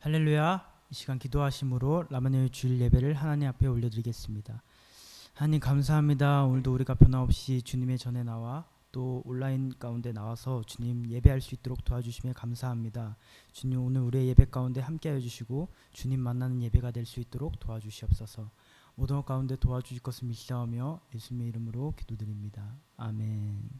할렐루야. 이 시간 기도하심으로 라마네의 주일 예배를 하나님 앞에 올려드리겠습니다. 하나님 감사합니다. 오늘도 우리가 변함없이 주님의 전에 나와 또 온라인 가운데 나와서 주님 예배할 수 있도록 도와주시며 감사합니다. 주님 오늘 우리의 예배 가운데 함께하여 주시고 주님 만나는 예배가 될 수 있도록 도와주시옵소서. 모든 것 가운데 도와주실 것을 믿사오며 예수님의 이름으로 기도드립니다. 아멘.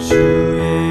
주의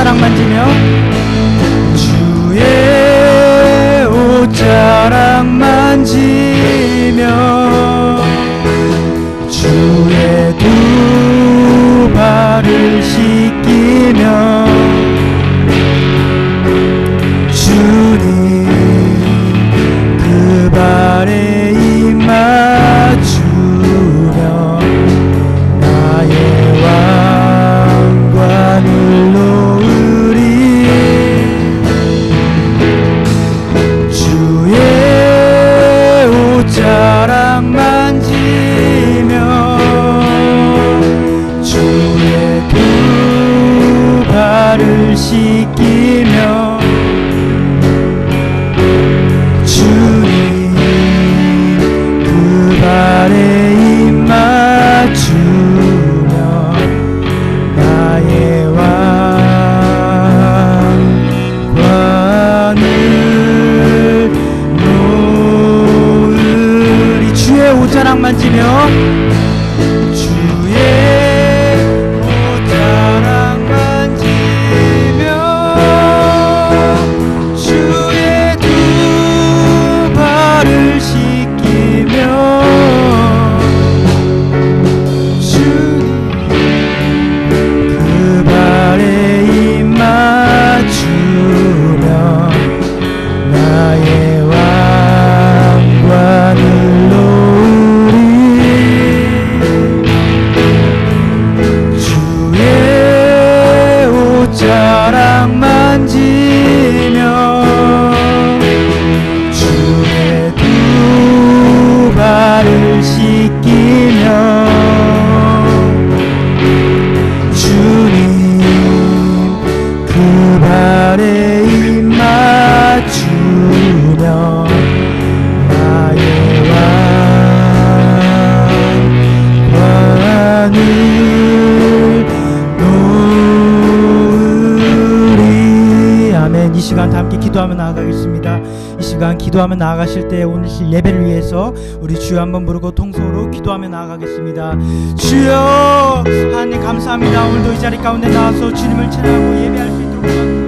옷자락 만지며 주의 옷자락 만지며 주의 두 발을 씻기며 주님 그 발에 입 맞추며 나의 왕관을 놓으리 주의 옷자락 만지며 주의 두 발을 씻기며 주님 그 발에 입 맞추며 나의 왕관을 놓으리 주의 옷자락 만지며 주의 옷자락 만지며 주의 두 발을 씻기며 주님 그 발에 입 맞추며 나의 왕관을 놓으리 주의 옷자락 만지며 주의 두 발을 씻기며 주님 그 발에 입 맞추며 나의 왕관을 놓으리. 아멘. 이 시간 다 함께 기도하며 나아가겠습니다. 이 시간 기도하며 나아가실 때 오늘 예배를 위해서 우리 주여 한번 부르고 통성으로 기도하며 나아가겠습니다. 주여 하나님 감사합니다. 오늘도 이 자리 가운데 나와서 주님을 찬양하고 예배할 수 있도록 감사합니다.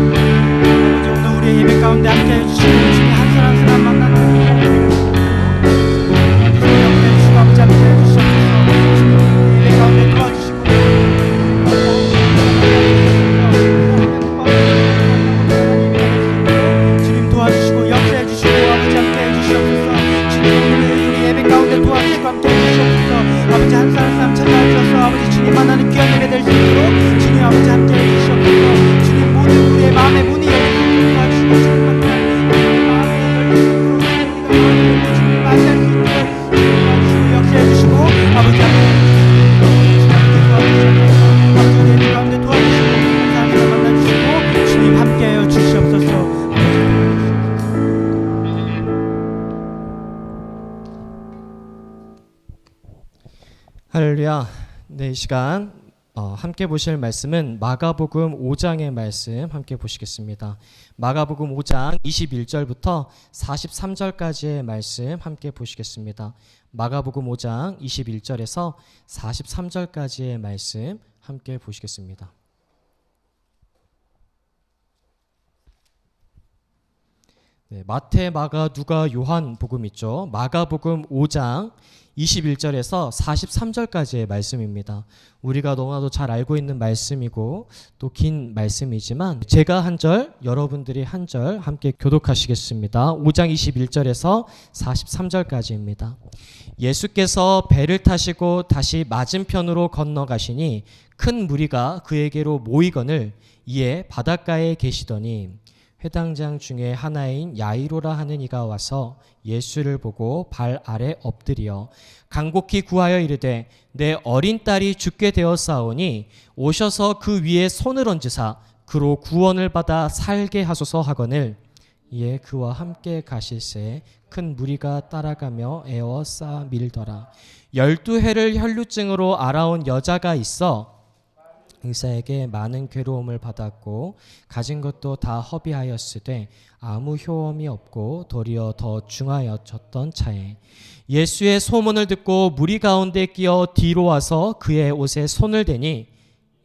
오늘도 우리의 예배 가운데 함께 해주시고 주님 한 사람 한 사람 만나는 옆에 주시고 아버지 함께 해주시옵소서. 예배 가운데 도와주시고 주님 도와주시고 역사해 주시고 아버지 함께 해주시옵소서. 주님 우리 예배 가운데 도와주시고 함께 해주시옵소서. 아버지 한 사람 한 사람 찾아주셔서 아버지 주님 만나는 귀한 예배 될 수 있도록 주님 아버지 함께 해주시옵소서. 주님 모든 우리의 마음의 문이 열리도록 도와주시고 주님 만나는 마음의 열리도록 주님 만날 수 있도록 도와주시고 역사해 주시고 아버지 함께 아버지 우리 예배 가운데 도와주시고 한 사람 만나주시고 주님 함께하여 주시옵소서. 할렐루야. 네, 이 시간 함께 보실 말씀은 마가복음 5장의 말씀 함께 보시겠습니다. 마가복음 5장 21절부터 43절까지의 말씀 함께 보시겠습니다. 마가복음 5장 21절에서 43절까지의 말씀 함께 보시겠습니다. 네, 마태, 마가, 누가, 요한 복음 있죠. 마가복음 5장 21절에서 43절까지의 말씀입니다. 우리가 너무나도 잘 알고 있는 말씀이고 또 긴 말씀이지만 제가 한 절, 여러분들이 한 절 함께 교독하시겠습니다. 5장 21절에서 43절까지입니다. 예수께서 배를 타시고 다시 맞은편으로 건너가시니 큰 무리가 그에게로 모이거늘 이에 바닷가에 계시더니 회당장 중에 하나인 야이로라 하는 이가 와서 예수를 보고 발 아래 엎드려 간곡히 구하여 이르되 내 어린 딸이 죽게 되었사오니 오셔서 그 위에 손을 얹으사 그로 구원을 받아 살게 하소서 하거늘 이에 그와 함께 가실새 큰 무리가 따라가며 에워싸 밀더라. 12해를 혈루증으로 앓아온 여자가 있어 의사에게 많은 괴로움을 받았고 가진 것도 다 허비하였으되 아무 효험이 없고 도리어 더 중하여졌던 차에 예수의 소문을 듣고 무리 가운데 끼어 뒤로 와서 그의 옷에 손을 대니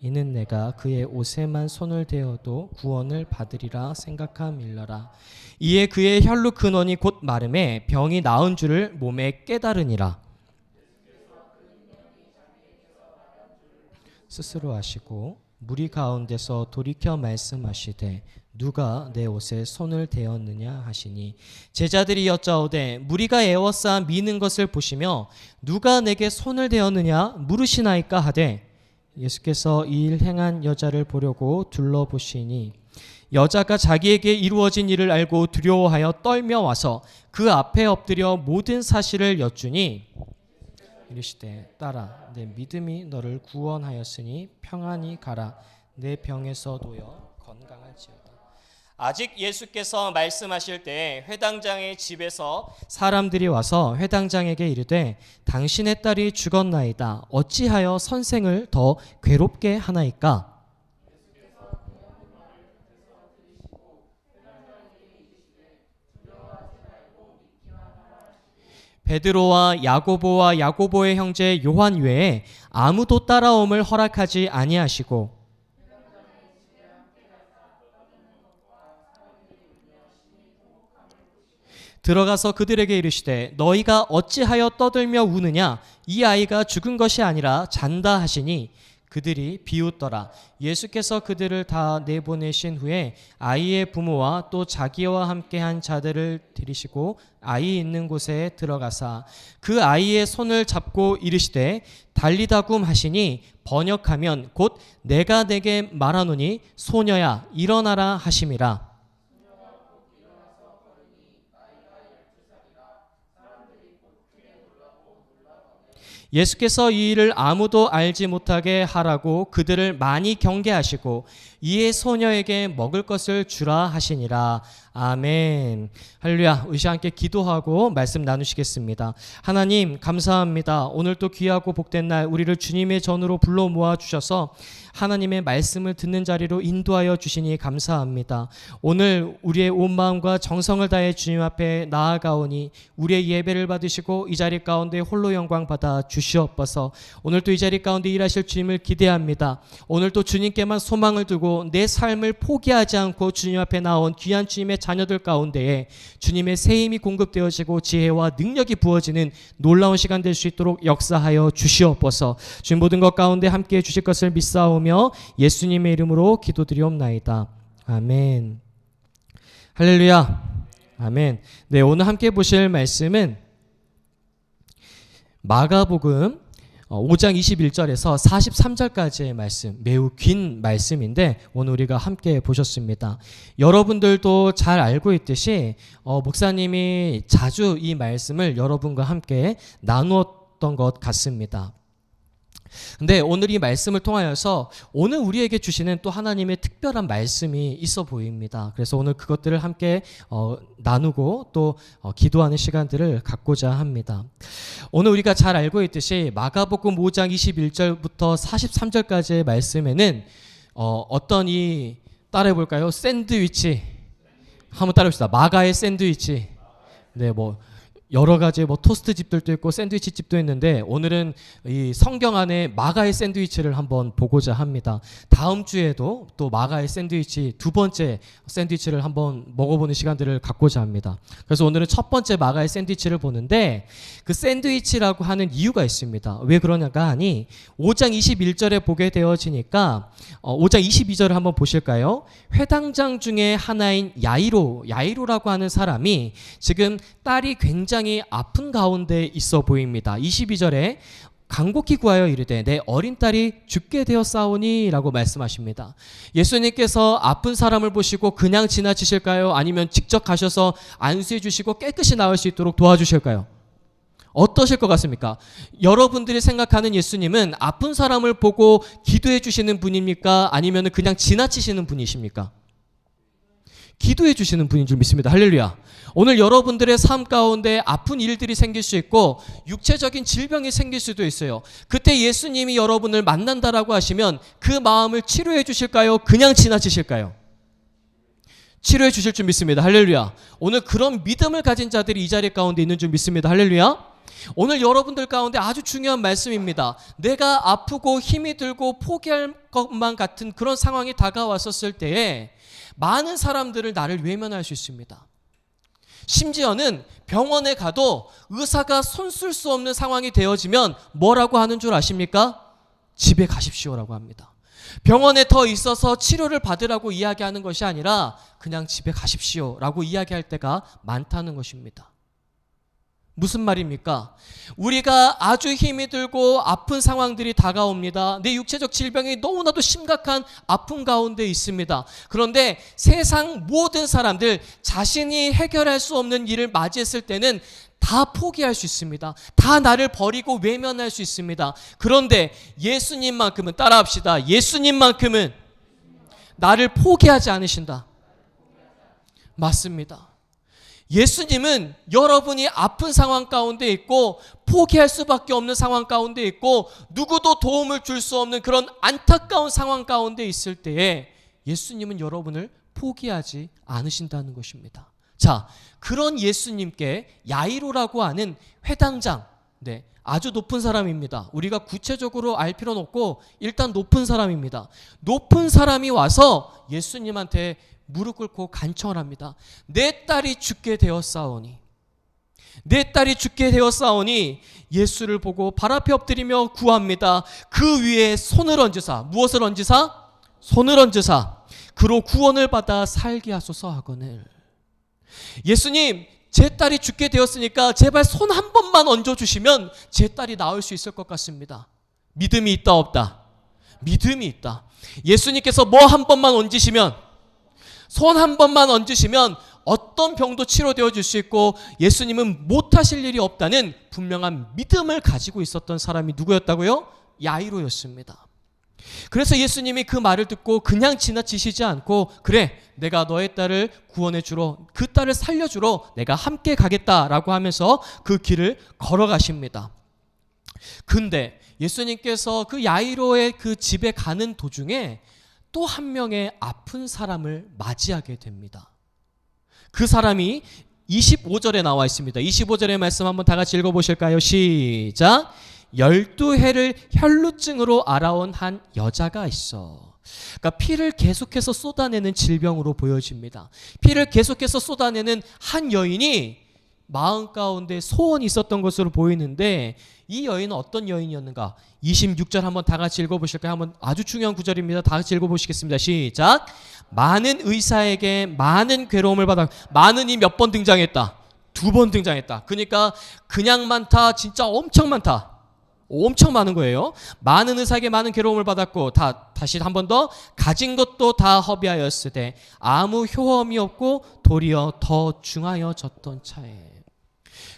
이는 내가 그의 옷에만 손을 대어도 구원을 받으리라 생각함일러라. 이에 그의 혈루 근원이 곧 마름에 병이 나은 줄을 몸에 깨달으니라. 스스로 하시고 무리 가운데서 돌이켜 말씀하시되 누가 내 옷에 손을 대었느냐 하시니 제자들이 여짜오되 무리가 애워싸 미는 것을 보시며 누가 내게 손을 대었느냐 물으시나이까 하되 예수께서 이 일 행한 여자를 보려고 둘러보시니 여자가 자기에게 이루어진 일을 알고 두려워하여 떨며 와서 그 앞에 엎드려 모든 사실을 여쭈니 이르시되 딸아 내 믿음이 너를 구원하였으니 평안히 가라 내 병에서 놓여 건강할지어다. 아직 예수께서 말씀하실 때 회당장의 집에서 사람들이 와서 회당장에게 이르되 당신의 딸이 죽었나이다 어찌하여 선생을 더 괴롭게 하나이까. 베드로와 야고보와 야고보의 형제 요한 외에 아무도 따라옴을 허락하지 아니하시고 들어가서 그들에게 이르시되 너희가 어찌하여 떠들며 우느냐 이 아이가 죽은 것이 아니라 잔다 하시니 그들이 비웃더라. 예수께서 그들을 다 내보내신 후에 아이의 부모와 또 자기와 함께한 자들을 들이시고 아이 있는 곳에 들어가사 그 아이의 손을 잡고 이르시되 달리다굼 하시니 번역하면 곧 내가 내게 말하노니 소녀야 일어나라 하심이라. 예수께서 이 일을 아무도 알지 못하게 하라고 그들을 많이 경계하시고 이에 소녀에게 먹을 것을 주라 하시니라. 아멘. 할렐루야. 우리 함께 기도하고 말씀 나누시겠습니다. 하나님 감사합니다. 오늘 또 귀하고 복된 날 우리를 주님의 전으로 불러 모아 주셔서 하나님의 말씀을 듣는 자리로 인도하여 주시니 감사합니다. 오늘 우리의 온 마음과 정성을 다해 주님 앞에 나아가오니 우리의 예배를 받으시고 이 자리 가운데 홀로 영광 받아 주시옵소서. 오늘 또 이 자리 가운데 일하실 주님을 기대합니다. 오늘 또 주님께만 소망을 두고 내 삶을 포기하지 않고 주님 앞에 나온 귀한 주님의 자녀들 가운데에 주님의 새 힘이 공급되어지고 지혜와 능력이 부어지는 놀라운 시간 될 수 있도록 역사하여 주시옵소서. 주님 모든 것 가운데 함께해 주실 것을 믿사오며 예수님의 이름으로 기도드리옵나이다. 아멘. 할렐루야. 아멘. 네, 오늘 함께 보실 말씀은 마가복음 5장 21절에서 43절까지의 말씀, 매우 긴 말씀인데 오늘 우리가 함께 보셨습니다. 여러분들도 잘 알고 있듯이 목사님이 자주 이 말씀을 여러분과 함께 나누었던 것 같습니다. 근데 오늘 이 말씀을 통하여서 오늘 우리에게 주시는 또 하나님의 특별한 말씀이 있어 보입니다. 그래서 오늘 그것들을 함께 나누고 또 기도하는 시간들을 갖고자 합니다. 오늘 우리가 잘 알고 있듯이 마가복음 5장 21절부터 43절까지의 말씀에는 어떤 이 따라해 볼까요? 샌드위치 한번 따라해 봅시다. 마가의 샌드위치. 네, 여러 가지 토스트 집들도 있고 샌드위치 집도 있는데 오늘은 이 성경 안에 마가의 샌드위치를 한번 보고자 합니다. 다음 주에도 또 마가의 샌드위치 두 번째 샌드위치를 한번 먹어보는 시간들을 갖고자 합니다. 그래서 오늘은 첫 번째 마가의 샌드위치를 보는데 그 샌드위치라고 하는 이유가 있습니다. 왜 그러냐가 하니 5장 21절에 보게 되어지니까 5장 22절을 한번 보실까요? 회당장 중에 하나인 야이로라고 하는 사람이 지금 딸이 굉장히 아픈 가운데 있어 보입니다. 22절에 간곡히 구하여 이르되 내 어린 딸이 죽게 되었사오니 라고 말씀하십니다. 예수님께서 아픈 사람을 보시고 그냥 지나치실까요? 아니면 직접 가셔서 안수해 주시고 깨끗이 나을 수 있도록 도와주실까요? 어떠실 것 같습니까? 여러분들이 생각하는 예수님은 아픈 사람을 보고 기도해 주시는 분입니까? 아니면 그냥 지나치시는 분이십니까? 기도해 주시는 분인 줄 믿습니다. 할렐루야. 오늘 여러분들의 삶 가운데 아픈 일들이 생길 수 있고 육체적인 질병이 생길 수도 있어요. 그때 예수님이 여러분을 만난다라고 하시면 그 마음을 치료해 주실까요? 그냥 지나치실까요? 치료해 주실 줄 믿습니다. 할렐루야. 오늘 그런 믿음을 가진 자들이 이 자리 가운데 있는 줄 믿습니다. 할렐루야. 오늘 여러분들 가운데 아주 중요한 말씀입니다. 내가 아프고 힘이 들고 포기할 것만 같은 그런 상황이 다가왔었을 때에 많은 사람들을 나를 외면할 수 있습니다. 심지어는 병원에 가도 의사가 손쓸 수 없는 상황이 되어지면 뭐라고 하는 줄 아십니까? 집에 가십시오라고 합니다. 병원에 더 있어서 치료를 받으라고 이야기하는 것이 아니라 그냥 집에 가십시오라고 이야기할 때가 많다는 것입니다. 무슨 말입니까? 우리가 아주 힘이 들고 아픈 상황들이 다가옵니다. 내 육체적 질병이 너무나도 심각한 아픔 가운데 있습니다. 그런데 세상 모든 사람들 자신이 해결할 수 없는 일을 맞이했을 때는 다 포기할 수 있습니다. 다 나를 버리고 외면할 수 있습니다. 그런데 예수님만큼은, 따라합시다. 예수님만큼은 나를 포기하지 않으신다. 맞습니다. 예수님은 여러분이 아픈 상황 가운데 있고 포기할 수밖에 없는 상황 가운데 있고 누구도 도움을 줄 수 없는 그런 안타까운 상황 가운데 있을 때에 예수님은 여러분을 포기하지 않으신다는 것입니다. 자, 그런 예수님께 야이로라고 하는 회당장, 아주 높은 사람입니다. 우리가 구체적으로 알 필요는 없고 일단 높은 사람입니다. 높은 사람이 와서 예수님한테 무릎 꿇고 간청을 합니다. 내 딸이 죽게 되었사오니, 내 딸이 죽게 되었사오니 예수를 보고 발 앞에 엎드리며 구합니다. 그 위에 손을 얹으사, 무엇을 얹으사? 손을 얹으사 그로 구원을 받아 살게 하소서 하거늘. 예수님, 제 딸이 죽게 되었으니까 제발 손 한 번만 얹어주시면 제 딸이 나을 수 있을 것 같습니다. 믿음이 있다 없다? 믿음이 있다. 예수님께서 뭐 한 번만 얹으시면, 손 한 번만 얹으시면 어떤 병도 치료되어 줄 수 있고 예수님은 못하실 일이 없다는 분명한 믿음을 가지고 있었던 사람이 누구였다고요? 야이로였습니다. 그래서 예수님이 그 말을 듣고 그냥 지나치시지 않고, 그래, 내가 너의 딸을 구원해 주러, 그 딸을 살려 주러 내가 함께 가겠다라고 하면서 그 길을 걸어가십니다. 근데 예수님께서 그 야이로의 그 집에 가는 도중에 또 한 명의 아픈 사람을 맞이하게 됩니다. 그 사람이 25절에 나와 있습니다. 25절의 말씀 한번 다 같이 읽어보실까요? 시작. 12해를 혈루증으로 알아온 한 여자가 있어. 그러니까 피를 계속해서 쏟아내는 질병으로 보여집니다. 피를 계속해서 쏟아내는 한 여인이 마음 가운데 소원이 있었던 것으로 보이는데, 이 여인은 어떤 여인이었는가? 26절 한번 다 같이 읽어보실까요? 한번, 아주 중요한 구절입니다. 다 같이 읽어보시겠습니다. 시작. 많은 의사에게 많은 괴로움을 받아. 많은이 몇 번 등장했다? 2번 등장했다. 그러니까 그냥 많다, 진짜 엄청 많다. 엄청 많은 거예요. 많은 의사에게 많은 괴로움을 받았고, 다시 한 번 더, 가진 것도 다 허비하였으되 아무 효험이 없고 도리어 더 중하여졌던 차에.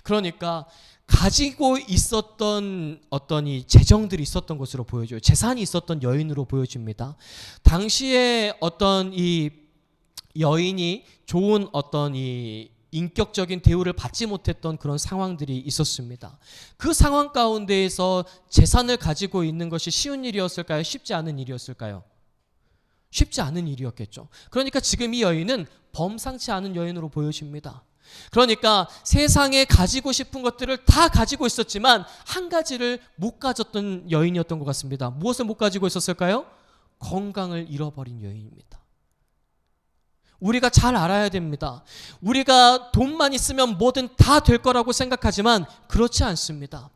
그러니까 가지고 있었던 어떤 이 재정들이 있었던 것으로 보여줘요. 재산이 있었던 여인으로 보여집니다. 당시에 어떤 이 여인이 좋은 어떤 이 인격적인 대우를 받지 못했던 그런 상황들이 있었습니다. 그 상황 가운데에서 재산을 가지고 있는 것이 쉬운 일이었을까요? 쉽지 않은 일이었을까요? 쉽지 않은 일이었겠죠. 그러니까 지금 이 여인은 범상치 않은 여인으로 보여집니다. 그러니까 세상에 가지고 싶은 것들을 다 가지고 있었지만 한 가지를 못 가졌던 여인이었던 것 같습니다. 무엇을 못 가지고 있었을까요? 건강을 잃어버린 여인입니다. 우리가 잘 알아야 됩니다. 우리가 돈만 있으면 뭐든 다 될 거라고 생각하지만 그렇지 않습니다.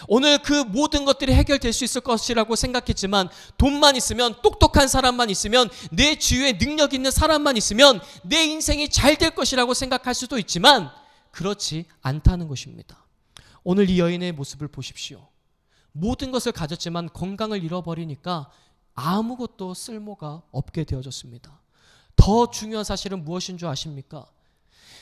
오늘 그 모든 것들이 해결될 수 있을 것이라고 생각했지만, 돈만 있으면, 똑똑한 사람만 있으면, 내 주위에 능력 있는 사람만 있으면 내 인생이 잘 될 것이라고 생각할 수도 있지만 그렇지 않다는 것입니다. 오늘 이 여인의 모습을 보십시오. 모든 것을 가졌지만 건강을 잃어버리니까 아무것도 쓸모가 없게 되어졌습니다. 더 중요한 사실은 무엇인 줄 아십니까?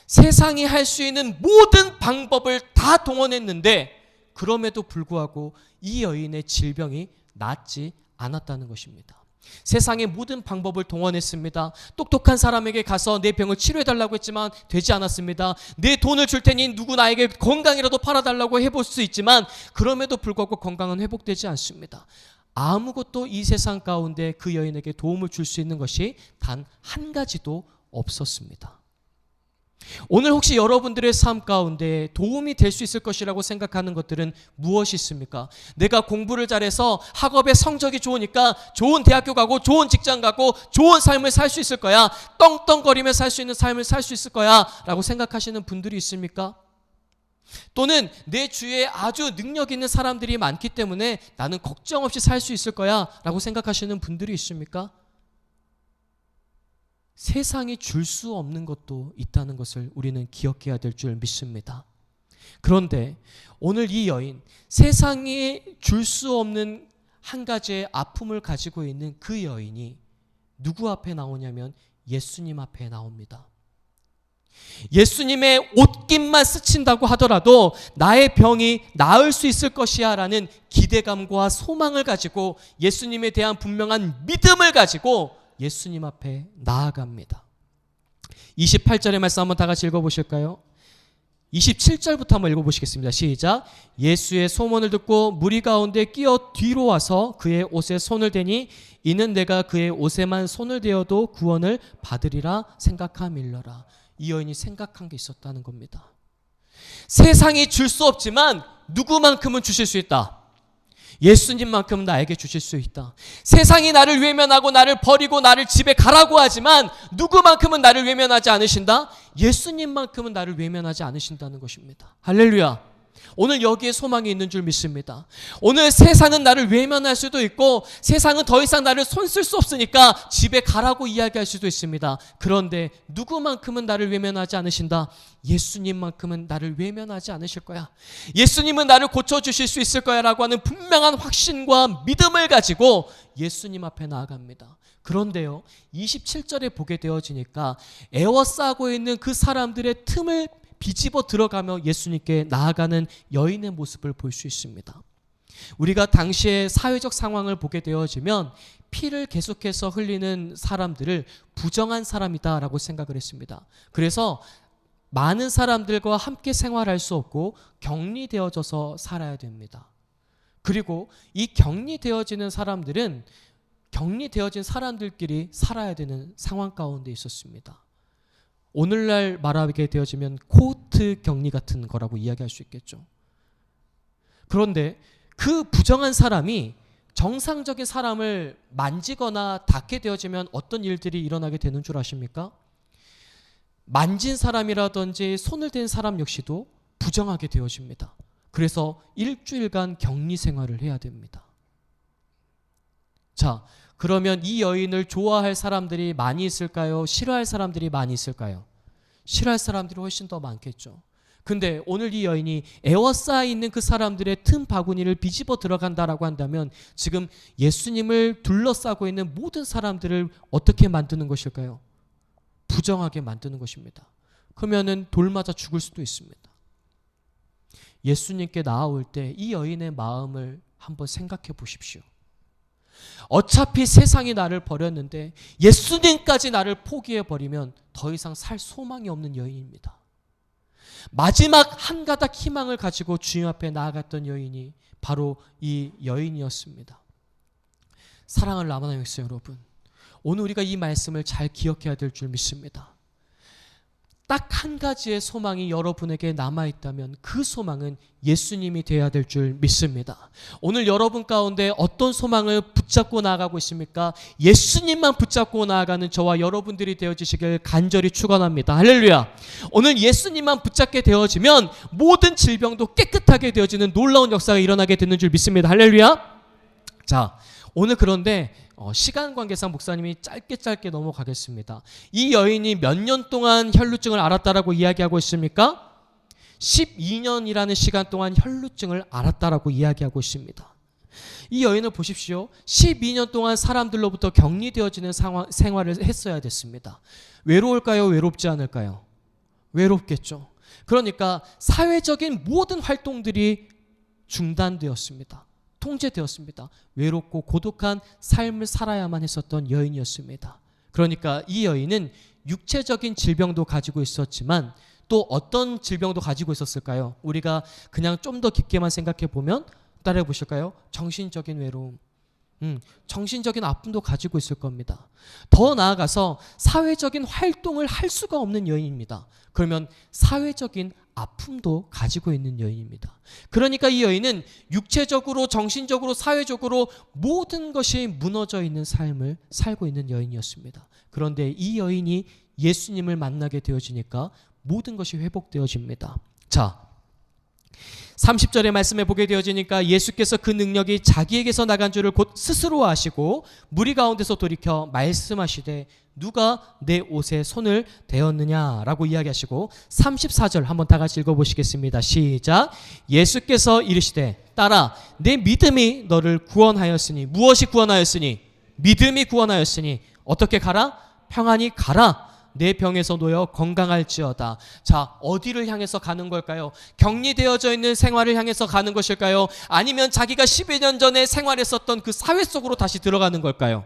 세상이 할 수 있는 모든 방법을 다 동원했는데 그럼에도 불구하고 이 여인의 질병이 낫지 않았다는 것입니다. 세상의 모든 방법을 동원했습니다. 똑똑한 사람에게 가서 내 병을 치료해달라고 했지만 되지 않았습니다. 내 돈을 줄 테니 누구 나에게 건강이라도 팔아달라고 해볼 수 있지만 그럼에도 불구하고 건강은 회복되지 않습니다. 아무것도 이 세상 가운데 그 여인에게 도움을 줄 수 있는 것이 단 한 가지도 없었습니다. 오늘 혹시 여러분들의 삶 가운데 도움이 될 수 있을 것이라고 생각하는 것들은 무엇이 있습니까? 내가 공부를 잘해서 학업에 성적이 좋으니까 좋은 대학교 가고 좋은 직장 가고 좋은 삶을 살 수 있을 거야. 떵떵거리며 살 수 있는 삶을 살 수 있을 거야 라고 생각하시는 분들이 있습니까? 또는 내 주위에 아주 능력 있는 사람들이 많기 때문에 나는 걱정 없이 살 수 있을 거야 라고 생각하시는 분들이 있습니까? 세상이 줄 수 없는 것도 있다는 것을 우리는 기억해야 될 줄 믿습니다. 그런데 오늘 이 여인, 세상이 줄 수 없는 한 가지의 아픔을 가지고 있는 그 여인이 누구 앞에 나오냐면 예수님 앞에 나옵니다. 예수님의 옷깃만 스친다고 하더라도 나의 병이 나을 수 있을 것이야 라는 기대감과 소망을 가지고 예수님에 대한 분명한 믿음을 가지고 예수님 앞에 나아갑니다. 28절의 말씀 한번 다 같이 읽어보실까요? 27절부터 한번 읽어보시겠습니다. 시작. 예수의 소문을 듣고 무리 가운데 끼어 뒤로 와서 그의 옷에 손을 대니 이는 내가 그의 옷에만 손을 대어도 구원을 받으리라 생각함일러라. 이 여인이 생각한 게 있었다는 겁니다. 세상이 줄 수 없지만 누구만큼은 주실 수 있다. 예수님만큼 나에게 주실 수 있다. 세상이 나를 외면하고 나를 버리고 나를 집에 가라고 하지만 누구만큼은 나를 외면하지 않으신다? 예수님만큼은 나를 외면하지 않으신다는 것입니다. 할렐루야. 오늘 여기에 소망이 있는 줄 믿습니다. 오늘 세상은 나를 외면할 수도 있고 세상은 더 이상 나를 손쓸 수 없으니까 집에 가라고 이야기할 수도 있습니다. 그런데 누구만큼은 나를 외면하지 않으신다? 예수님만큼은 나를 외면하지 않으실 거야. 예수님은 나를 고쳐주실 수 있을 거야 라고 하는 분명한 확신과 믿음을 가지고 예수님 앞에 나아갑니다. 그런데요, 27절에 보게 되어지니까 애워싸고 있는 그 사람들의 틈을 비집어 들어가며 예수님께 나아가는 여인의 모습을 볼 수 있습니다. 우리가 당시의 사회적 상황을 보게 되어지면 피를 계속해서 흘리는 사람들을 부정한 사람이다라고 생각을 했습니다. 그래서 많은 사람들과 함께 생활할 수 없고 격리되어져서 살아야 됩니다. 그리고 이 격리되어지는 사람들은 격리되어진 사람들끼리 살아야 되는 상황 가운데 있었습니다. 오늘날 말하게 되어지면 코호트 격리 같은 거라고 이야기할 수 있겠죠. 그런데 그 부정한 사람이 정상적인 사람을 만지거나 닿게 되어지면 어떤 일들이 일어나게 되는 줄 아십니까? 만진 사람이라든지 손을 댄 사람 역시도 부정하게 되어집니다. 그래서 일주일간 격리 생활을 해야 됩니다. 자, 그러면 이 여인을 좋아할 사람들이 많이 있을까요? 싫어할 사람들이 많이 있을까요? 싫어할 사람들이 훨씬 더 많겠죠. 근데 오늘 이 여인이 에워싸여 있는 그 사람들의 틈 바구니를 비집어 들어간다라고 한다면 지금 예수님을 둘러싸고 있는 모든 사람들을 어떻게 만드는 것일까요? 부정하게 만드는 것입니다. 그러면은 돌 맞아 죽을 수도 있습니다. 예수님께 나아올 때 이 여인의 마음을 한번 생각해 보십시오. 어차피 세상이 나를 버렸는데 예수님까지 나를 포기해버리면 더 이상 살 소망이 없는 여인입니다. 마지막 한 가닥 희망을 가지고 주님 앞에 나아갔던 여인이 바로 이 여인이었습니다. 사랑하는 라마나 백성 여러분, 오늘 우리가 이 말씀을 잘 기억해야 될 줄 믿습니다. 딱 한 가지의 소망이 여러분에게 남아있다면 그 소망은 예수님이 되어야 될 줄 믿습니다. 오늘 여러분 가운데 어떤 소망을 붙잡고 나아가고 있습니까? 예수님만 붙잡고 나아가는 저와 여러분들이 되어지시길 간절히 축원합니다. 할렐루야. 오늘 예수님만 붙잡게 되어지면 모든 질병도 깨끗하게 되어지는 놀라운 역사가 일어나게 되는 줄 믿습니다. 할렐루야. 자, 오늘 그런데 시간 관계상 목사님이 짧게 넘어가겠습니다. 이 여인이 몇 년 동안 혈루증을 앓았다라고 이야기하고 있습니까? 12년이라는 시간 동안 혈루증을 앓았다라고 이야기하고 있습니다. 이 여인을 보십시오. 12년 동안 사람들로부터 격리되어지는 생활을 했어야 됐습니다. 외로울까요? 외롭지 않을까요? 외롭겠죠. 그러니까 사회적인 모든 활동들이 중단되었습니다. 통제되었습니다. 외롭고 고독한 삶을 살아야만 했었던 여인이었습니다. 그러니까 이 여인은 육체적인 질병도 가지고 있었지만 또 어떤 질병도 가지고 있었을까요? 우리가 그냥 좀 더 깊게만 생각해 보면 따라해 보실까요? 정신적인 외로움, 정신적인 아픔도 가지고 있을 겁니다. 더 나아가서 사회적인 활동을 할 수가 없는 여인입니다. 그러면 사회적인 아픔도 가지고 있는 여인입니다. 그러니까 이 여인은 육체적으로, 정신적으로, 사회적으로 모든 것이 무너져 있는 삶을 살고 있는 여인이었습니다. 그런데 이 여인이 예수님을 만나게 되어지니까 모든 것이 회복되어집니다. 자, 30절의 말씀에 보게 되어지니까 예수께서 그 능력이 자기에게서 나간 줄을 곧 스스로 아시고 무리 가운데서 돌이켜 말씀하시되 누가 내 옷에 손을 대었느냐라고 이야기하시고 34절 한번 다 같이 읽어보시겠습니다. 시작. 예수께서 이르시되 딸아 내 믿음이 너를 구원하였으니. 무엇이 구원하였으니? 믿음이 구원하였으니 어떻게 가라? 평안히 가라. 내 병에서 놓여 건강할지어다. 자, 어디를 향해서 가는 걸까요? 격리되어져 있는 생활을 향해서 가는 것일까요? 아니면 자기가 12년 전에 생활했었던 그 사회 속으로 다시 들어가는 걸까요?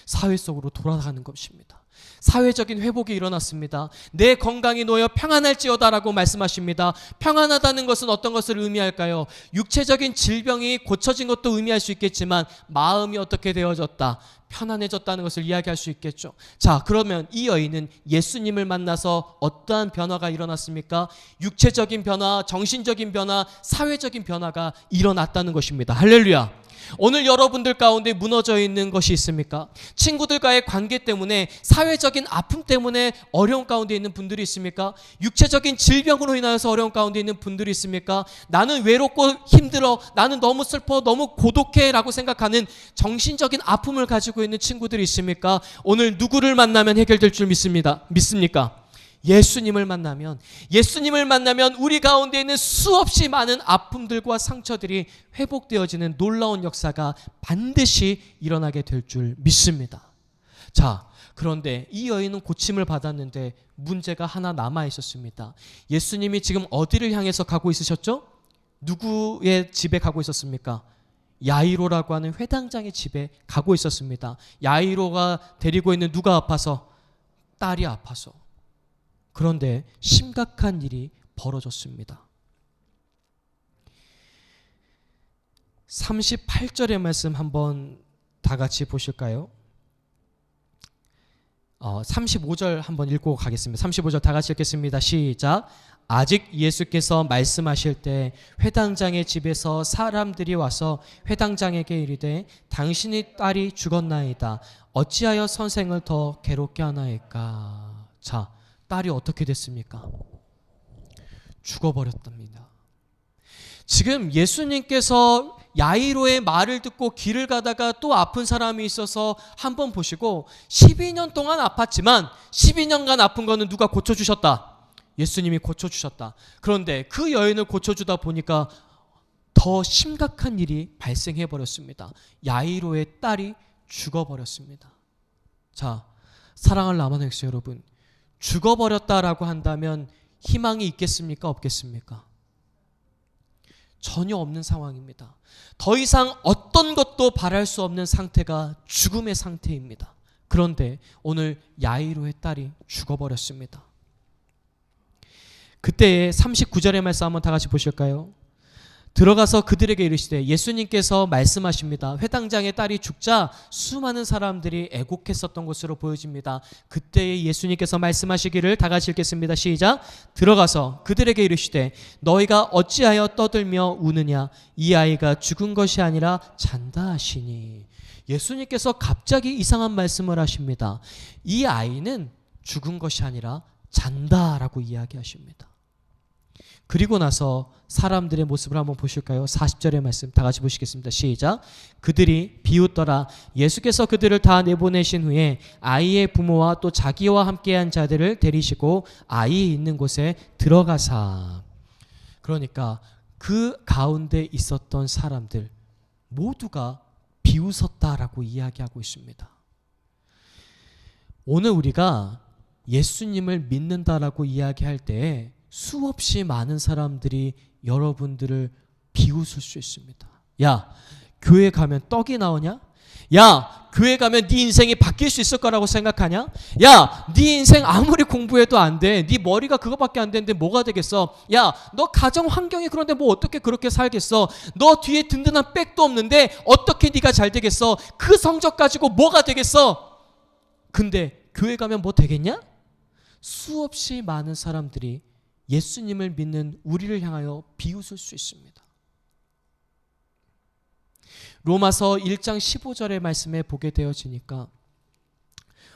사회 속으로 돌아가는 것입니다. 사회적인 회복이 일어났습니다. 내 건강이 놓여 평안할지어다라고 말씀하십니다. 평안하다는 것은 어떤 것을 의미할까요? 육체적인 질병이 고쳐진 것도 의미할 수 있겠지만 마음이 어떻게 되어졌다? 편안해졌다는 것을 이야기할 수 있겠죠. 자, 그러면 이 여인은 예수님을 만나서 어떠한 변화가 일어났습니까? 육체적인 변화, 정신적인 변화, 사회적인 변화가 일어났다는 것입니다. 할렐루야. 오늘 여러분들 가운데 무너져 있는 것이 있습니까? 친구들과의 관계 때문에, 사회적인 아픔 때문에 어려운 가운데 있는 분들이 있습니까? 육체적인 질병으로 인하여서 어려운 가운데 있는 분들이 있습니까? 나는 외롭고 힘들어, 나는 너무 슬퍼, 너무 고독해 라고 생각하는 정신적인 아픔을 가지고 있는 친구들이 있습니까? 오늘 누구를 만나면 해결될 줄 믿습니까? 예수님을 만나면 우리 가운데 있는 수없이 많은 아픔들과 상처들이 회복되어지는 놀라운 역사가 반드시 일어나게 될 줄 믿습니다. 자, 그런데 이 여인은 고침을 받았는데 문제가 하나 남아 있었습니다. 예수님이 지금 어디를 향해서 가고 있으셨죠? 누구의 집에 가고 있었습니까? 야이로라고 하는 회당장의 집에 가고 있었습니다. 야이로가 데리고 있는 누가 아파서? 딸이 아파서. 그런데 심각한 일이 벌어졌습니다. 38절의 말씀 한번 다 같이 보실까요? 35절 한번 읽고 가겠습니다. 35절 다 같이 읽겠습니다. 시작. 아직 예수께서 말씀하실 때 회당장의 집에서 사람들이 와서 회당장에게 이르되 당신의 딸이 죽었나이다. 어찌하여 선생을 더 괴롭게 하나이까? 자, 딸이 어떻게 됐습니까? 죽어버렸답니다. 지금 예수님께서 야이로의 말을 듣고 길을 가다가 또 아픈 사람이 있어서 한번 보시고 12년 동안 아팠지만 12년간 아픈 거는 누가 고쳐주셨다? 예수님이 고쳐주셨다. 그런데 그 여인을 고쳐주다 보니까 더 심각한 일이 발생해버렸습니다. 야이로의 딸이 죽어버렸습니다. 자, 사랑할 남한의 백성 여러분, 죽어버렸다라고 한다면 희망이 있겠습니까? 없겠습니까? 전혀 없는 상황입니다. 더 이상 어떤 것도 바랄 수 없는 상태가 죽음의 상태입니다. 그런데 오늘 야이로의 딸이 죽어버렸습니다. 그때의 39절의 말씀 한번 다 같이 보실까요? 들어가서 그들에게 이르시되 예수님께서 말씀하십니다. 회당장의 딸이 죽자 수많은 사람들이 애곡했었던 것으로 보여집니다. 그때 예수님께서 말씀하시기를 다 같이 읽겠습니다. 시작. 들어가서 그들에게 이르시되 너희가 어찌하여 떠들며 우느냐? 이 아이가 죽은 것이 아니라 잔다 하시니. 예수님께서 갑자기 이상한 말씀을 하십니다. 이 아이는 죽은 것이 아니라 잔다라고 이야기하십니다. 그리고 나서 사람들의 모습을 한번 보실까요? 40절의 말씀 다 같이 보시겠습니다. 시작. 그들이 비웃더라. 예수께서 그들을 다 내보내신 후에 아이의 부모와 또 자기와 함께한 자들을 데리시고 아이 있는 곳에 들어가사. 그러니까 그 가운데 있었던 사람들 모두가 비웃었다라고 이야기하고 있습니다. 오늘 우리가 예수님을 믿는다라고 이야기할 때 수없이 많은 사람들이 여러분들을 비웃을 수 있습니다. 야, 교회 가면 떡이 나오냐? 야, 교회 가면 네 인생이 바뀔 수 있을 거라고 생각하냐? 야, 네 인생 아무리 공부해도 안 돼. 네 머리가 그거밖에 안 되는데 뭐가 되겠어? 야, 너 가정 환경이 그런데 뭐 어떻게 그렇게 살겠어? 너 뒤에 든든한 백도 없는데 어떻게 네가 잘 되겠어? 그 성적 가지고 뭐가 되겠어? 근데 교회 가면 뭐 되겠냐? 수없이 많은 사람들이 예수님을 믿는 우리를 향하여 비웃을 수 있습니다. 로마서 1장 15절의 말씀에 보게 되어지니까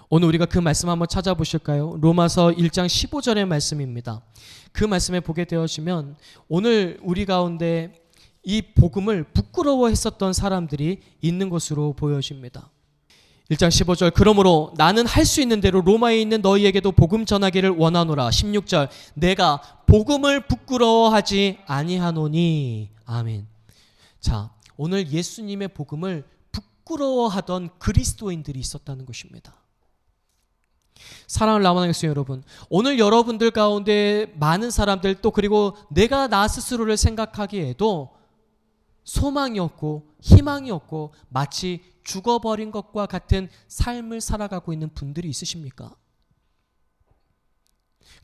오늘 우리가 그 말씀 한번 찾아보실까요? 로마서 1장 15절의 말씀입니다. 그 말씀에 보게 되어지면 오늘 우리 가운데 이 복음을 부끄러워했었던 사람들이 있는 것으로 보여집니다. 1장 15절 그러므로 나는 할 수 있는 대로 로마에 있는 너희에게도 복음 전하기를 원하노라. 16절 내가 복음을 부끄러워하지 아니하노니. 아멘. 자, 오늘 예수님의 복음을 부끄러워하던 그리스도인들이 있었다는 것입니다. 사랑을 나만하는 교회 여러분, 오늘 여러분들 가운데 많은 사람들 또 그리고 내가 나 스스로를 생각하기에도 소망이 없고 희망이 없고 마치 죽어버린 것과 같은 삶을 살아가고 있는 분들이 있으십니까?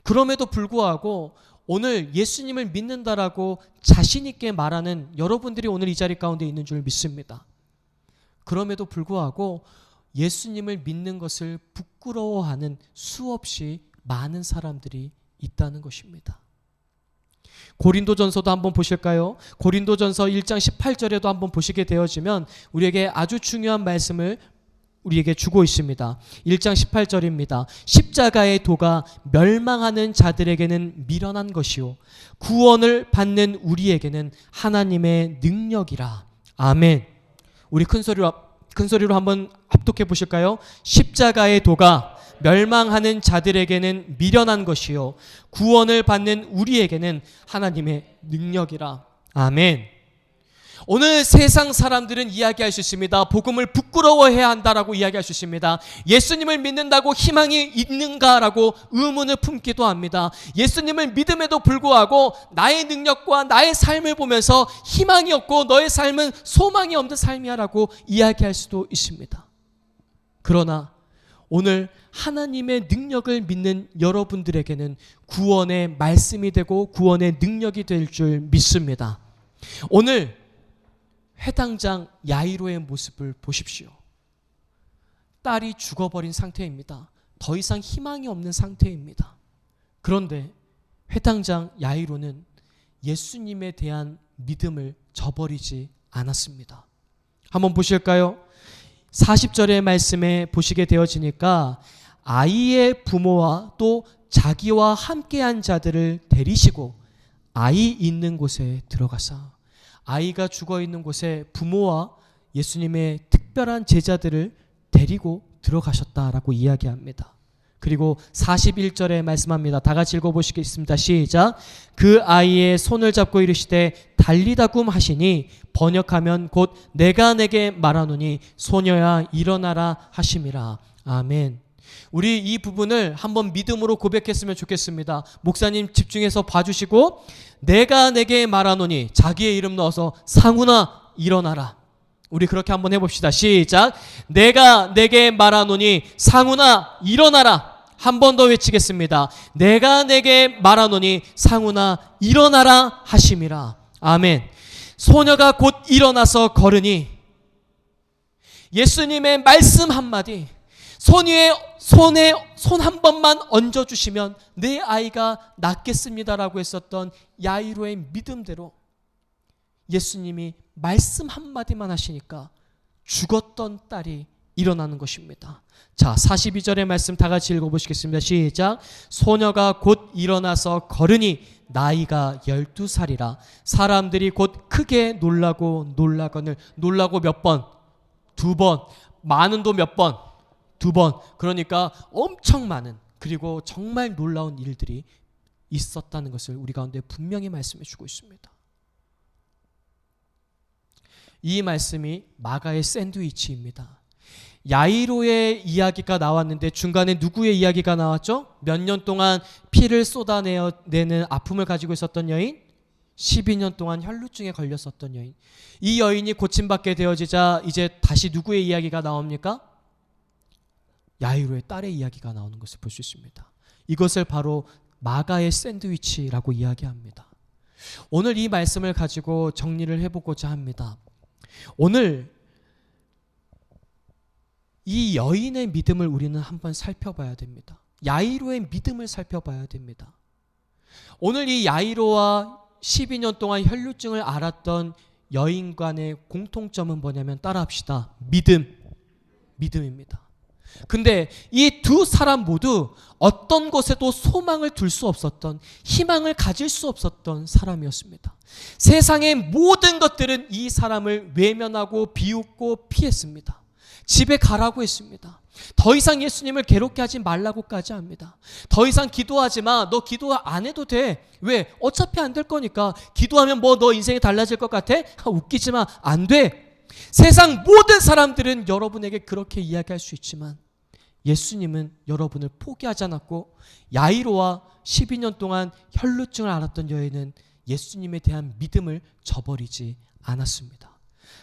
그럼에도 불구하고 오늘 예수님을 믿는다라고 자신 있게 말하는 여러분들이 오늘 이 자리 가운데 있는 줄 믿습니다. 그럼에도 불구하고 예수님을 믿는 것을 부끄러워하는 수없이 많은 사람들이 있다는 것입니다. 고린도전서도 한번 보실까요? 고린도전서 1장 18절에도 한번 보시게 되어지면 우리에게 아주 중요한 말씀을 우리에게 주고 있습니다. 1장 18절입니다. 십자가의 도가 멸망하는 자들에게는 미련한 것이요 구원을 받는 우리에게는 하나님의 능력이라. 아멘. 우리 큰 소리로 한번 합독해 보실까요? 십자가의 도가 멸망하는 자들에게는 미련한 것이요 구원을 받는 우리에게는 하나님의 능력이라. 아멘. 오늘 세상 사람들은 이야기할 수 있습니다. 복음을 부끄러워해야 한다라고 이야기할 수 있습니다. 예수님을 믿는다고 희망이 있는가라고 의문을 품기도 합니다. 예수님을 믿음에도 불구하고 나의 능력과 나의 삶을 보면서 희망이 없고 너의 삶은 소망이 없는 삶이야라고 이야기할 수도 있습니다. 그러나 오늘 하나님의 능력을 믿는 여러분들에게는 구원의 말씀이 되고 구원의 능력이 될 줄 믿습니다. 오늘 회당장 야이로의 모습을 보십시오. 딸이 죽어버린 상태입니다. 더 이상 희망이 없는 상태입니다. 그런데 회당장 야이로는 예수님에 대한 믿음을 저버리지 않았습니다. 한번 보실까요? 40절의 말씀에 보시게 되어지니까 아이의 부모와 또 자기와 함께한 자들을 데리시고 아이 있는 곳에 들어가서 아이가 죽어있는 곳에 부모와 예수님의 특별한 제자들을 데리고 들어가셨다라고 이야기합니다. 그리고 41절에 말씀합니다. 다 같이 읽어보시겠습니다. 시작. 그 아이의 손을 잡고 이르시되 달리다굼 하시니 번역하면 곧 내가 내게 말하노니 소녀야 일어나라 하심이라. 아멘. 우리 이 부분을 한번 믿음으로 고백했으면 좋겠습니다. 목사님 집중해서 봐주시고 내가 내게 말하노니 자기의 이름 넣어서 상훈아 일어나라. 우리 그렇게 한번 해봅시다. 시작. 내가 내게 말하노니 상훈아 일어나라. 한 번 더 외치겠습니다. 내가 내게 말하노니 상훈아 일어나라 하심이라. 아멘. 소녀가 곧 일어나서 걸으니 예수님의 말씀 한마디 손에 손 한 번만 얹어주시면 내 아이가 낫겠습니다라고 했었던 야이로의 믿음대로 예수님이 말씀 한마디만 하시니까 죽었던 딸이 일어나는 것입니다. 자, 42절의 말씀 다 같이 읽어보시겠습니다. 시작. 소녀가 곧 일어나서 걸으니 나이가 12살이라 사람들이 곧 크게 놀라고 놀라고 몇 번? 2번. 많은도 몇 번? 2번. 그러니까 엄청 많은 그리고 정말 놀라운 일들이 있었다는 것을 우리 가운데 분명히 말씀해 주고 있습니다. 이 말씀이 마가의 샌드위치입니다. 야이로의 이야기가 나왔는데 중간에 누구의 이야기가 나왔죠? 몇 년 동안 피를 쏟아내는 아픔을 가지고 있었던 여인? 12년 동안 혈루증에 걸렸었던 여인. 이 여인이 고침받게 되어지자 이제 다시 누구의 이야기가 나옵니까? 야이로의 딸의 이야기가 나오는 것을 볼 수 있습니다. 이것을 바로 마가의 샌드위치라고 이야기합니다. 오늘 이 말씀을 가지고 정리를 해보고자 합니다. 오늘 이 여인의 믿음을 우리는 한번 살펴봐야 됩니다. 야이로의 믿음을 살펴봐야 됩니다. 오늘 이 야이로와 12년 동안 혈루증을 앓았던 여인 간의 공통점은 뭐냐면 따라합시다. 믿음입니다. 근데 이 두 사람 모두 어떤 곳에도 소망을 둘 수 없었던, 희망을 가질 수 없었던 사람이었습니다. 세상의 모든 것들은 이 사람을 외면하고 비웃고 피했습니다. 집에 가라고 했습니다. 더 이상 예수님을 괴롭게 하지 말라고까지 합니다. 더 이상 기도하지 마. 너 기도 안 해도 돼. 왜? 어차피 안 될 거니까. 기도하면 뭐 너 인생이 달라질 것 같아? 웃기지 마. 안 돼. 세상 모든 사람들은 여러분에게 그렇게 이야기할 수 있지만 예수님은 여러분을 포기하지 않았고, 야이로와 12년 동안 혈루증을 앓았던 여인은 예수님에 대한 믿음을 저버리지 않았습니다.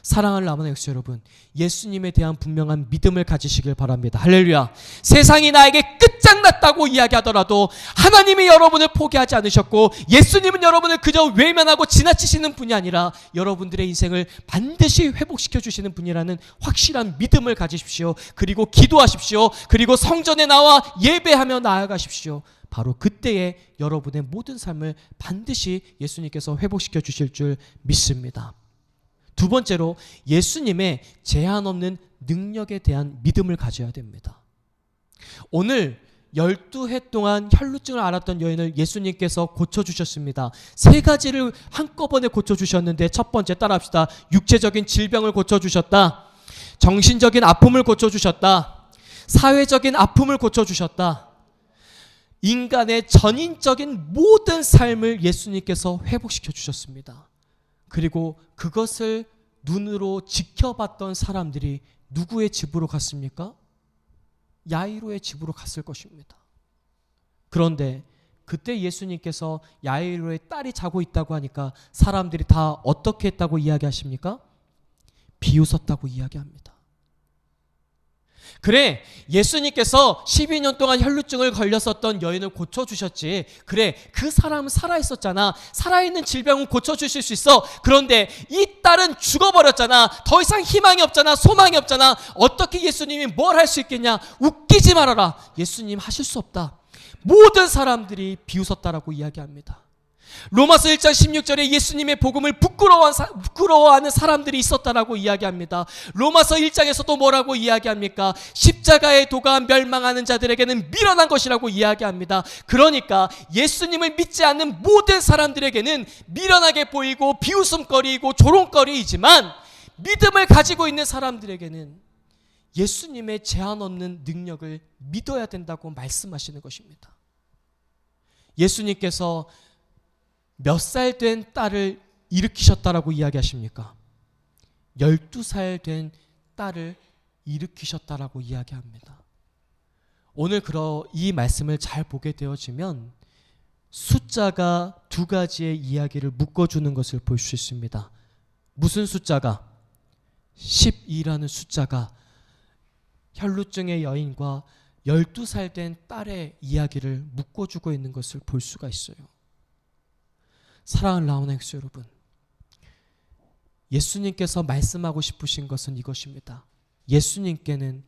사랑하는 라마나 역사 여러분, 예수님에 대한 분명한 믿음을 가지시길 바랍니다. 할렐루야. 세상이 나에게 끝장났다고 이야기하더라도 하나님이 여러분을 포기하지 않으셨고, 예수님은 여러분을 그저 외면하고 지나치시는 분이 아니라 여러분들의 인생을 반드시 회복시켜 주시는 분이라는 확실한 믿음을 가지십시오. 그리고 기도하십시오. 그리고 성전에 나와 예배하며 나아가십시오. 바로 그때에 여러분의 모든 삶을 반드시 예수님께서 회복시켜 주실 줄 믿습니다. 두 번째로, 예수님의 제한 없는 능력에 대한 믿음을 가져야 됩니다. 오늘 12해 동안 혈루증을 앓았던 여인을 예수님께서 고쳐주셨습니다. 세 가지를 한꺼번에 고쳐주셨는데, 첫 번째 따라합시다. 육체적인 질병을 고쳐주셨다. 정신적인 아픔을 고쳐주셨다. 사회적인 아픔을 고쳐주셨다. 인간의 전인적인 모든 삶을 예수님께서 회복시켜 주셨습니다. 그리고 그것을 눈으로 지켜봤던 사람들이 누구의 집으로 갔습니까? 야이로의 집으로 갔을 것입니다. 그런데 그때 예수님께서 야이로의 딸이 자고 있다고 하니까 사람들이 다 어떻게 했다고 이야기하십니까? 비웃었다고 이야기합니다. 그래, 예수님께서 12년 동안 혈루증을 걸렸었던 여인을 고쳐주셨지. 그래, 그 사람은 살아있었잖아. 살아있는 질병은 고쳐주실 수 있어. 그런데 이 딸은 죽어버렸잖아. 더 이상 희망이 없잖아. 소망이 없잖아. 어떻게 예수님이 뭘 할 수 있겠냐? 웃기지 말아라. 예수님 하실 수 없다. 모든 사람들이 비웃었다라고 이야기합니다. 로마서 1장 16절에 예수님의 복음을 부끄러워하는 사람들이 있었다라고 이야기합니다. 로마서 1장에서도 뭐라고 이야기합니까? 십자가의 도가 멸망하는 자들에게는 미련한 것이라고 이야기합니다. 그러니까 예수님을 믿지 않는 모든 사람들에게는 미련하게 보이고 비웃음거리이고 조롱거리이지만, 믿음을 가지고 있는 사람들에게는 예수님의 제한 없는 능력을 믿어야 된다고 말씀하시는 것입니다. 예수님께서 몇 살 된 딸을 일으키셨다라고 이야기하십니까? 12살 된 딸을 일으키셨다라고 이야기합니다. 오늘 이 말씀을 잘 보게 되어지면 숫자가 두 가지의 이야기를 묶어주는 것을 볼 수 있습니다. 무슨 숫자가? 12라는 숫자가 혈루증의 여인과 12살 된 딸의 이야기를 묶어주고 있는 것을 볼 수가 있어요. 사랑하는 라우나 엑스 여러분, 예수님께서 말씀하고 싶으신 것은 이것입니다. 예수님께는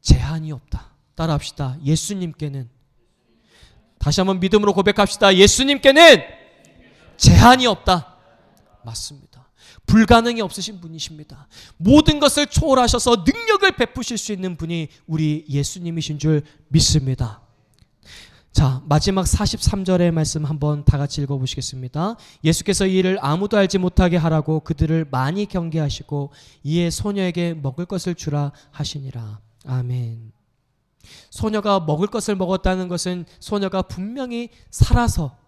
제한이 없다. 따라합시다. 예수님께는, 다시 한번 믿음으로 고백합시다. 예수님께는 제한이 없다. 맞습니다. 불가능이 없으신 분이십니다. 모든 것을 초월하셔서 능력을 베푸실 수 있는 분이 우리 예수님이신 줄 믿습니다. 자, 마지막 43절의 말씀 한번 다 같이 읽어보시겠습니다. 예수께서 이 일을 아무도 알지 못하게 하라고 그들을 많이 경계하시고 이에 소녀에게 먹을 것을 주라 하시니라. 아멘. 소녀가 먹을 것을 먹었다는 것은 소녀가 분명히 살아서,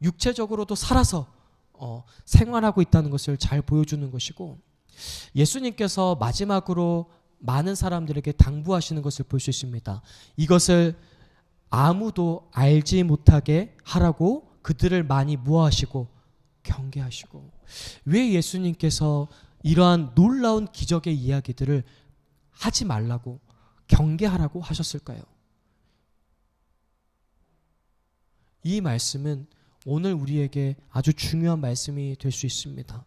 육체적으로도 살아서 생활하고 있다는 것을 잘 보여주는 것이고, 예수님께서 마지막으로 많은 사람들에게 당부하시는 것을 볼 수 있습니다. 이것을 아무도 알지 못하게 하라고 그들을 많이 모아하시고 경계하시고, 왜 예수님께서 이러한 놀라운 기적의 이야기들을 하지 말라고, 경계하라고 하셨을까요? 이 말씀은 오늘 우리에게 아주 중요한 말씀이 될 수 있습니다.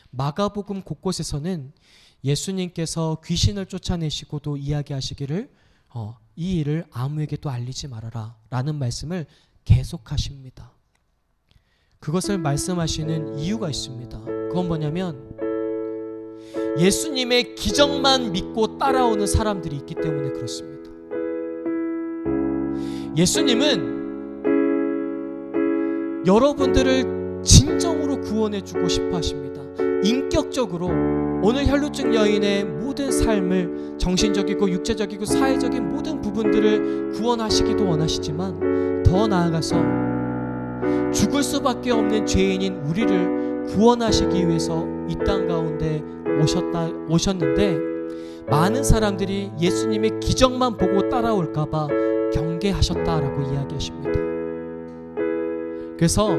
마가복음 곳곳에서는 예수님께서 귀신을 쫓아내시고도 이야기하시기를 이 일을 아무에게도 알리지 말아라 라는 말씀을 계속하십니다. 그것을 말씀하시는 이유가 있습니다. 그건 뭐냐면 예수님의 기적만 믿고 따라오는 사람들이 있기 때문에 그렇습니다. 예수님은 여러분들을 진정으로 구원해주고 싶어 하십니다. 인격적으로 오늘 혈루증 여인의 모든 삶을, 정신적이고 육체적이고 사회적인 모든 부분들을 구원하시기도 원하시지만, 더 나아가서 죽을 수밖에 없는 죄인인 우리를 구원하시기 위해서 이 땅 가운데 오셨는데, 많은 사람들이 예수님의 기적만 보고 따라올까봐 경계하셨다라고 이야기하십니다. 그래서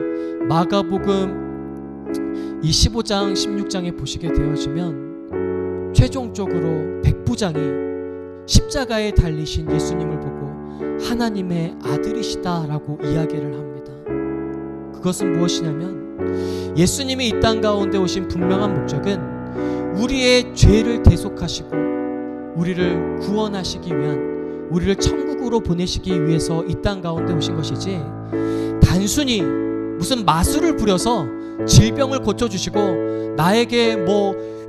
마가복음 이 15장 16장에 보시게 되어지면 최종적으로 백부장이 십자가에 달리신 예수님을 보고 하나님의 아들이시다라고 이야기를 합니다. 그것은 무엇이냐면 예수님이 이 땅 가운데 오신 분명한 목적은 우리의 죄를 대속하시고 우리를 구원하시기 위한, 우리를 천국으로 보내시기 위해서 이 땅 가운데 오신 것이지, 단순히 무슨 마술을 부려서 질병을 고쳐주시고 나에게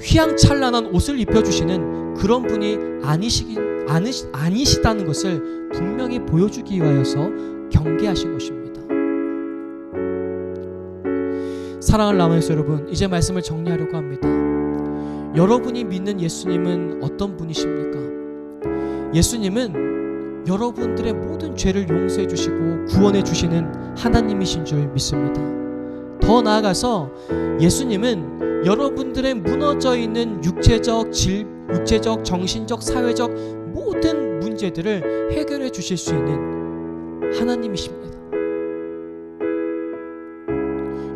휘황찬란한 옷을 입혀주시는 그런 분이 아니시다는 것을 분명히 보여주기 위하여서 경계하신 것입니다. 사랑하는 라마니스 여러분, 이제 말씀을 정리하려고 합니다. 여러분이 믿는 예수님은 어떤 분이십니까? 예수님은 여러분들의 모든 죄를 용서해 주시고 구원해 주시는 하나님이신 줄 믿습니다. 더 나아가서 예수님은 여러분들의 무너져 있는 육체적, 정신적, 사회적 모든 문제들을 해결해 주실 수 있는 하나님이십니다.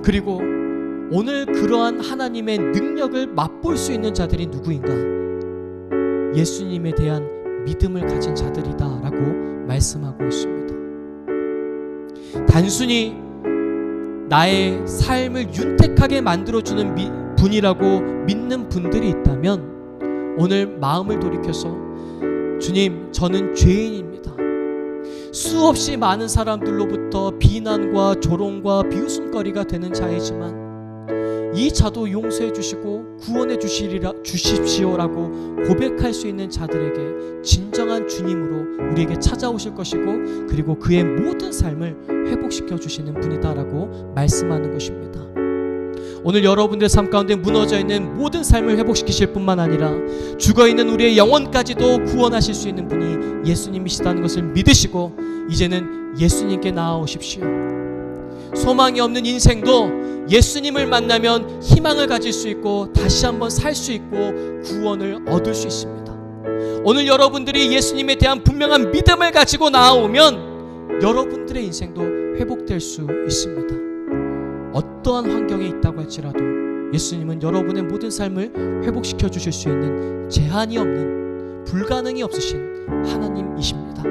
그리고 오늘 그러한 하나님의 능력을 맛볼 수 있는 자들이 누구인가? 예수님에 대한 믿음을 가진 자들이다 라고 말씀하고 있습니다. 단순히 나의 삶을 윤택하게 만들어주는 분이라고 믿는 분들이 있다면 오늘 마음을 돌이켜서, 주님, 저는 죄인입니다. 수없이 많은 사람들로부터 비난과 조롱과 비웃음거리가 되는 자이지만 이 자도 용서해 주시고 구원해 주십시오라고 고백할 수 있는 자들에게 진정한 주님으로 우리에게 찾아오실 것이고, 그리고 그의 모든 삶을 회복시켜 주시는 분이다라고 말씀하는 것입니다. 오늘 여러분들의 삶 가운데 무너져 있는 모든 삶을 회복시키실 뿐만 아니라 죽어있는 우리의 영혼까지도 구원하실 수 있는 분이 예수님이시다는 것을 믿으시고 이제는 예수님께 나아오십시오. 소망이 없는 인생도 예수님을 만나면 희망을 가질 수 있고 다시 한번 살 수 있고 구원을 얻을 수 있습니다. 오늘 여러분들이 예수님에 대한 분명한 믿음을 가지고 나아오면 여러분들의 인생도 회복될 수 있습니다. 어떠한 환경에 있다고 할지라도 예수님은 여러분의 모든 삶을 회복시켜 주실 수 있는 제한이 없는, 불가능이 없으신 하나님이십니다.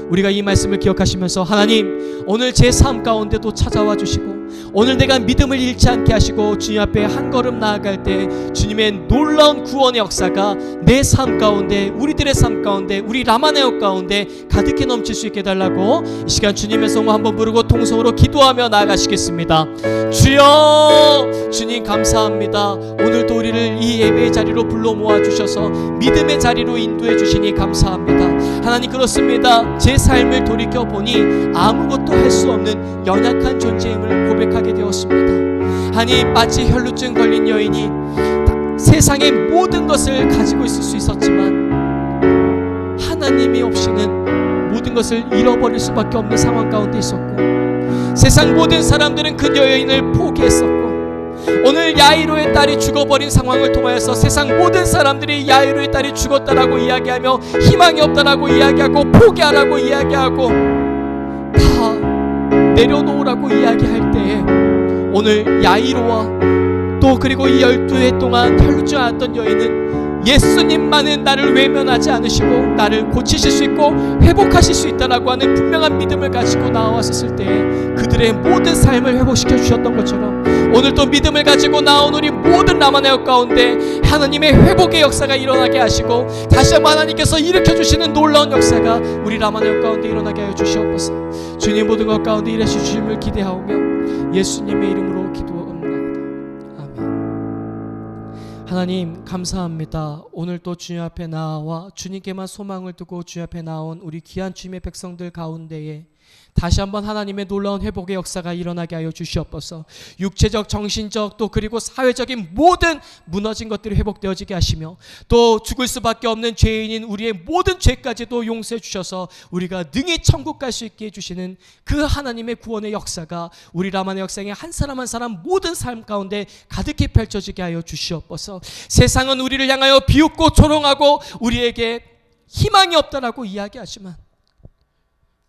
우리가 이 말씀을 기억하시면서, 하나님, 오늘 제 삶 가운데도 찾아와 주시고 오늘 내가 믿음을 잃지 않게 하시고 주님 앞에 한 걸음 나아갈 때 주님의 놀라운 구원의 역사가 내 삶 가운데, 우리들의 삶 가운데, 우리 라마네오 가운데 가득히 넘칠 수 있게 해달라고 이 시간 주님의 성호 한번 부르고 통성으로 기도하며 나아가시겠습니다. 주여, 주님 감사합니다. 오늘도 우리를 이 예배의 자리로 불러 모아주셔서 믿음의 자리로 인도해 주시니 감사합니다. 하나님, 그렇습니다. 제 삶을 돌이켜보니 아무것도 할 수 없는 연약한 존재임을 고백하게 되었습니다. 아니, 마치 혈루증 걸린 여인이 세상의 모든 것을 가지고 있을 수 있었지만 하나님이 없이는 모든 것을 잃어버릴 수밖에 없는 상황 가운데 있었고, 세상 모든 사람들은 그 여인을 포기했었고, 오늘 야이로의 딸이 죽어버린 상황을 통하여서 세상 모든 사람들이 야이로의 딸이 죽었다라고 이야기하며 희망이 없다라고 이야기하고 포기하라고 이야기하고 다 내려놓으라고 이야기할 때에 오늘 야이로와 또 그리고 이 12해 동안 혈루증 앓았던 여인은 예수님만은 나를 외면하지 않으시고 나를 고치실 수 있고 회복하실 수 있다라고 하는 분명한 믿음을 가지고 나왔었을 때 그들의 모든 삶을 회복시켜 주셨던 것처럼 오늘 또 믿음을 가지고 나온 우리 모든 라마네오 가운데 하나님의 회복의 역사가 일어나게 하시고 다시 한번 하나님께서 일으켜 주시는 놀라운 역사가 우리 라마네오 가운데 일어나게 하여 주시옵소서. 주님 모든 것 가운데 일하시 주심을 기대하오며 예수님의 이름으로 기도합니다. 아멘. 하나님 감사합니다. 오늘 또 주님 앞에 나와 주님께만 소망을 두고 주님 앞에 나온 우리 귀한 주님의 백성들 가운데에 다시 한번 하나님의 놀라운 회복의 역사가 일어나게 하여 주시옵소서. 육체적, 정신적 또 그리고 사회적인 모든 무너진 것들이 회복되어지게 하시며 또 죽을 수밖에 없는 죄인인 우리의 모든 죄까지도 용서해 주셔서 우리가 능히 천국 갈 수 있게 해주시는 그 하나님의 구원의 역사가 우리 라마네 역사의 한 사람 한 사람 모든 삶 가운데 가득히 펼쳐지게 하여 주시옵소서. 세상은 우리를 향하여 비웃고 조롱하고 우리에게 희망이 없다라고 이야기하지만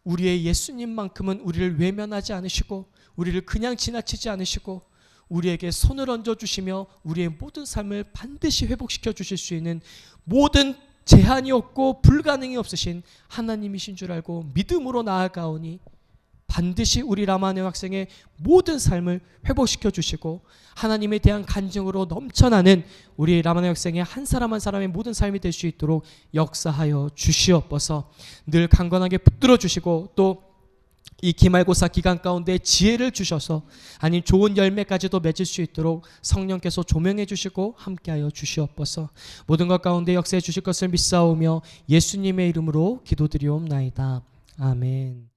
우리의 예수님만큼은 우리를 외면하지 않으시고 우리를 그냥 지나치지 않으시고 우리에게 손을 얹어주시며 우리의 모든 삶을 반드시 회복시켜 주실 수 있는 모든 제한이 없고 불가능이 없으신 하나님이신 줄 알고 믿음으로 나아가오니 반드시 우리 라마네 학생의 모든 삶을 회복시켜 주시고 하나님에 대한 간증으로 넘쳐나는 우리 라마네 학생의 한 사람 한 사람의 모든 삶이 될 수 있도록 역사하여 주시옵소서. 늘 강건하게 붙들어 주시고 또 이 기말고사 기간 가운데 지혜를 주셔서 아니 좋은 열매까지도 맺을 수 있도록 성령께서 조명해 주시고 함께하여 주시옵소서. 모든 것 가운데 역사해 주실 것을 믿사오며 예수님의 이름으로 기도드리옵나이다. 아멘.